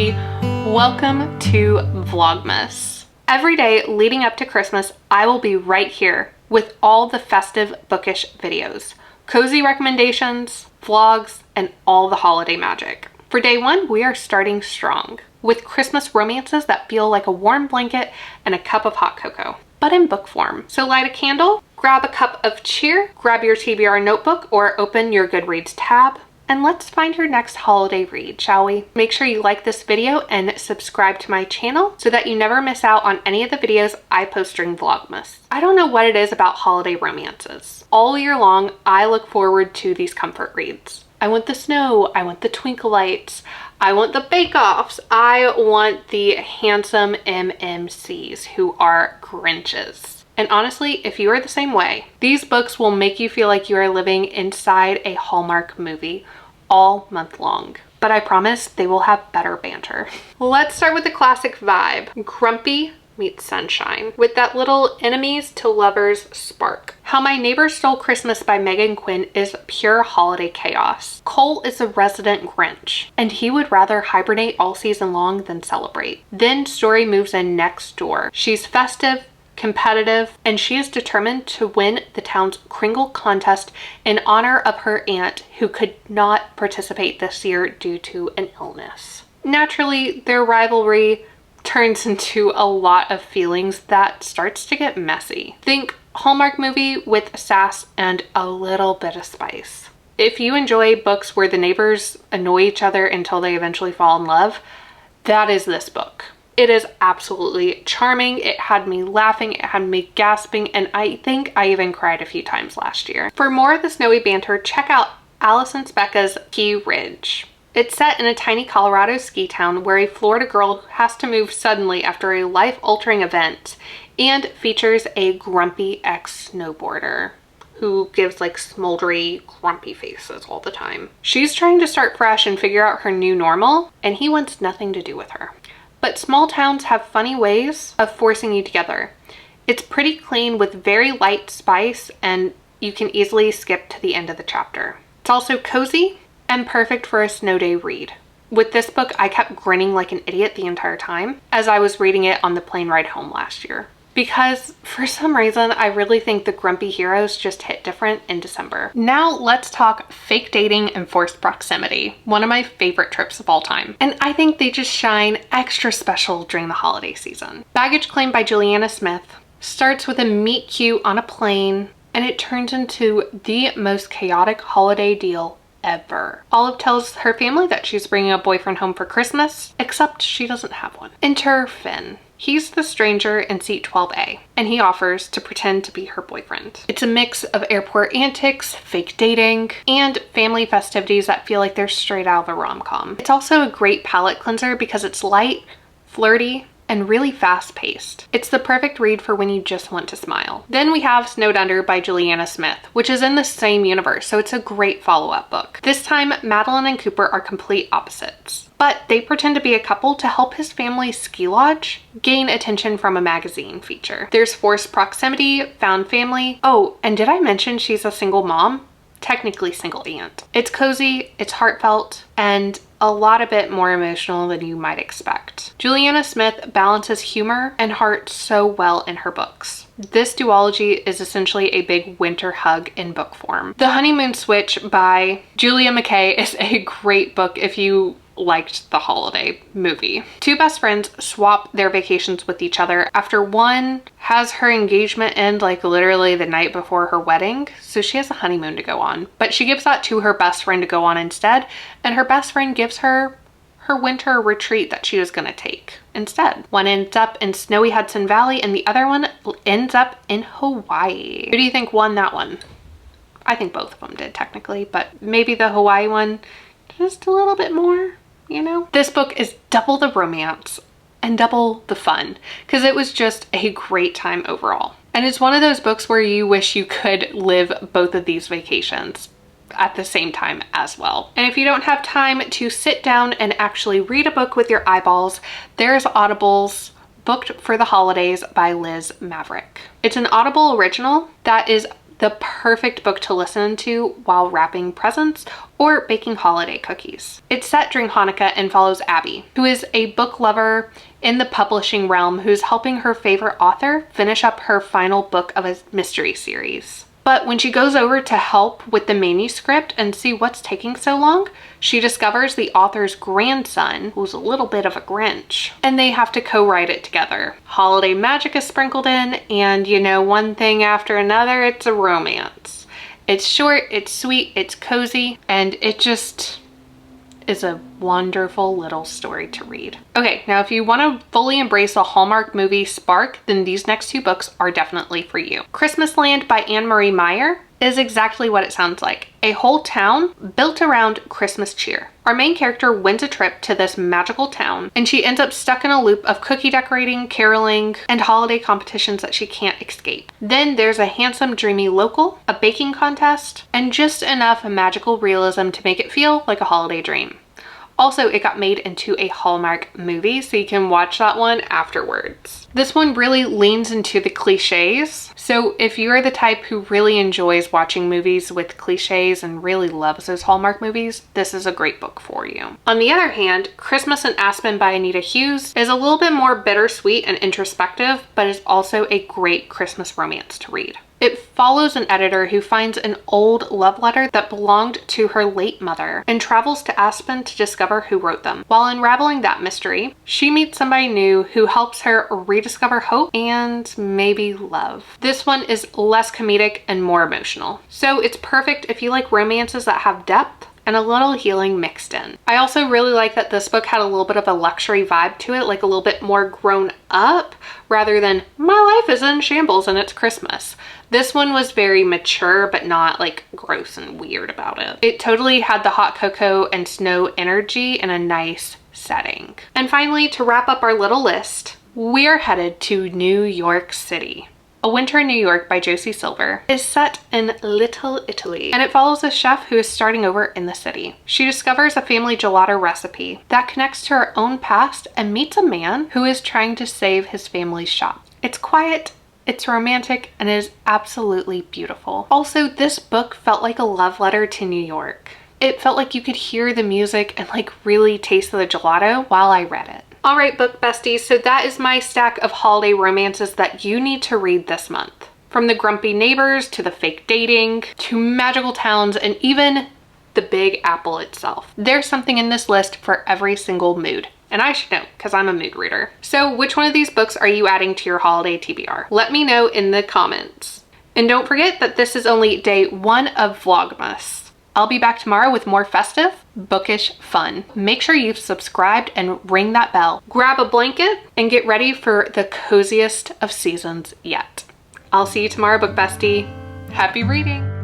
Josie. Welcome to Vlogmas. Every day leading up to Christmas, I will be right here with all the festive bookish videos, cozy recommendations, vlogs, and all the holiday magic. For day one, we are starting strong with Christmas romances that feel like a warm blanket and a cup of hot cocoa, but in book form. So light a candle, grab a cup of cheer, grab your TBR notebook or open your Goodreads tab, and let's find your next holiday read, shall we? Make sure you like this video and subscribe to my channel so that you never miss out on any of the videos I post during Vlogmas. I don't know what it is about holiday romances. All year long, I look forward to these comfort reads. I want the snow, I want the twinkle lights, I want the bake-offs, I want the handsome MMCs who are Grinches. And honestly, if you are the same way, these books will make you feel like you are living inside a Hallmark movie all month long. But I promise they will have better banter. Let's start with the classic vibe. Grumpy meets sunshine with that little enemies to lovers spark. How My Neighbor Stole Christmas by Meghan Quinn is pure holiday chaos. Cole is a resident Grinch, and he would rather hibernate all season long than celebrate. Then Story moves in next door. She's festive, competitive, and she is determined to win the town's Kringle contest in honor of her aunt who could not participate this year due to an illness. Naturally, their rivalry turns into a lot of feelings that starts to get messy. Think Hallmark movie with sass and a little bit of spice. If you enjoy books where the neighbors annoy each other until they eventually fall in love, that is this book. It is absolutely charming. It had me laughing, it had me gasping, and I think I even cried a few times last year. For more of the snowy banter, check out Allison Speka's Key Ridge. It's set in a tiny Colorado ski town where a Florida girl has to move suddenly after a life-altering event, and features a grumpy ex-snowboarder who gives like smoldery, grumpy faces all the time. She's trying to start fresh and figure out her new normal, and he wants nothing to do with her. But small towns have funny ways of forcing you together. It's pretty clean with very light spice, and you can easily skip to the end of the chapter. It's also cozy and perfect for a snow day read. With this book, I kept grinning like an idiot the entire time as I was reading it on the plane ride home last year. Because for some reason, I really think the grumpy heroes just hit different in December. Now let's talk fake dating and forced proximity, one of my favorite trips of all time. And I think they just shine extra special during the holiday season. Baggage Claim by Juliana Smith starts with a meet cute on a plane, and it turns into the most chaotic holiday deal ever. Olive tells her family that she's bringing a boyfriend home for Christmas, except she doesn't have one. Enter Finn. He's the stranger in seat 12A, and he offers to pretend to be her boyfriend. It's a mix of airport antics, fake dating, and family festivities that feel like they're straight out of a rom-com. It's also a great palate cleanser because it's light, flirty, and really fast-paced. It's the perfect read for when you just want to smile. Then we have Snowed Under by Juliana Smith, which is in the same universe, so it's a great follow-up book. This time, Madeline and Cooper are complete opposites, but they pretend to be a couple to help his family's ski lodge gain attention from a magazine feature. There's forced proximity, found family. Oh, and did I mention she's a single mom? Technically single aunt. It's cozy, it's heartfelt, and a lot of it more emotional than you might expect. Juliana Smith balances humor and heart so well in her books. This duology is essentially a big winter hug in book form. The Honeymoon Switch by Julia McKay is a great book if you liked the holiday movie. Two best friends swap their vacations with each other after one has her engagement end like literally the night before her wedding, so she has a honeymoon to go on, but she gives that to her best friend to go on instead, and her best friend gives her her winter retreat that she was gonna take instead. One ends up in snowy Hudson Valley and the other one ends up in Hawaii. Who do you think won that one? I think both of them did technically, but maybe the Hawaii one just a little bit more, you know? This book is double the romance and double the fun because it was just a great time overall. And it's one of those books where you wish you could live both of these vacations at the same time as well. And if you don't have time to sit down and actually read a book with your eyeballs, there's Audible's Booked for the Holidays by Liz Maverick. It's an Audible original that is the perfect book to listen to while wrapping presents or baking holiday cookies. It's set during Hanukkah and follows Abby, who is a book lover in the publishing realm who's helping her favorite author finish up her final book of a mystery series. But when she goes over to help with the manuscript and see what's taking so long, she discovers the author's grandson, who's a little bit of a Grinch, and they have to co-write it together. Holiday magic is sprinkled in, and you know, one thing after another, it's a romance. It's short, it's sweet, it's cozy, and it just is a wonderful little story to read. Okay, now if you want to fully embrace the Hallmark movie spark, then these next two books are definitely for you. Christmasland by Anne-Marie Meyer is exactly what it sounds like. A whole town built around Christmas cheer. Our main character wins a trip to this magical town, and she ends up stuck in a loop of cookie decorating, caroling, and holiday competitions that she can't escape. Then there's a handsome, dreamy local, a baking contest, and just enough magical realism to make it feel like a holiday dream. Also, it got made into a Hallmark movie, so you can watch that one afterwards. This one really leans into the cliches. So if you're the type who really enjoys watching movies with cliches and really loves those Hallmark movies, this is a great book for you. On the other hand, Christmas in Aspen by Anita Hughes is a little bit more bittersweet and introspective, but is also a great Christmas romance to read. It follows an editor who finds an old love letter that belonged to her late mother and travels to Aspen to discover who wrote them. While unraveling that mystery, she meets somebody new who helps her rediscover hope and maybe love. This one is less comedic and more emotional. So it's perfect if you like romances that have depth and a little healing mixed in. I also really like that this book had a little bit of a luxury vibe to it, like a little bit more grown up rather than my life is in shambles and it's Christmas. This one was very mature, but not like gross and weird about it. It totally had the hot cocoa and snow energy in a nice setting. And finally, to wrap up our little list, we're headed to New York City. A Winter in New York by Josie Silver is set in Little Italy, and it follows a chef who is starting over in the city. She discovers a family gelato recipe that connects to her own past and meets a man who is trying to save his family's shop. It's quiet, it's romantic, and it is absolutely beautiful. Also, this book felt like a love letter to New York. It felt like you could hear the music and like really taste the gelato while I read it. All right, book besties, so that is my stack of holiday romances that you need to read this month. From the grumpy neighbors to the fake dating to magical towns and even the Big Apple itself. There's something in this list for every single mood. And I should know because I'm a mood reader. So which one of these books are you adding to your holiday TBR? Let me know in the comments. And don't forget that this is only day 1 of Vlogmas. I'll be back tomorrow with more festive, bookish fun. Make sure you've subscribed and ring that bell. Grab a blanket and get ready for the coziest of seasons yet. I'll see you tomorrow, book bestie. Happy reading.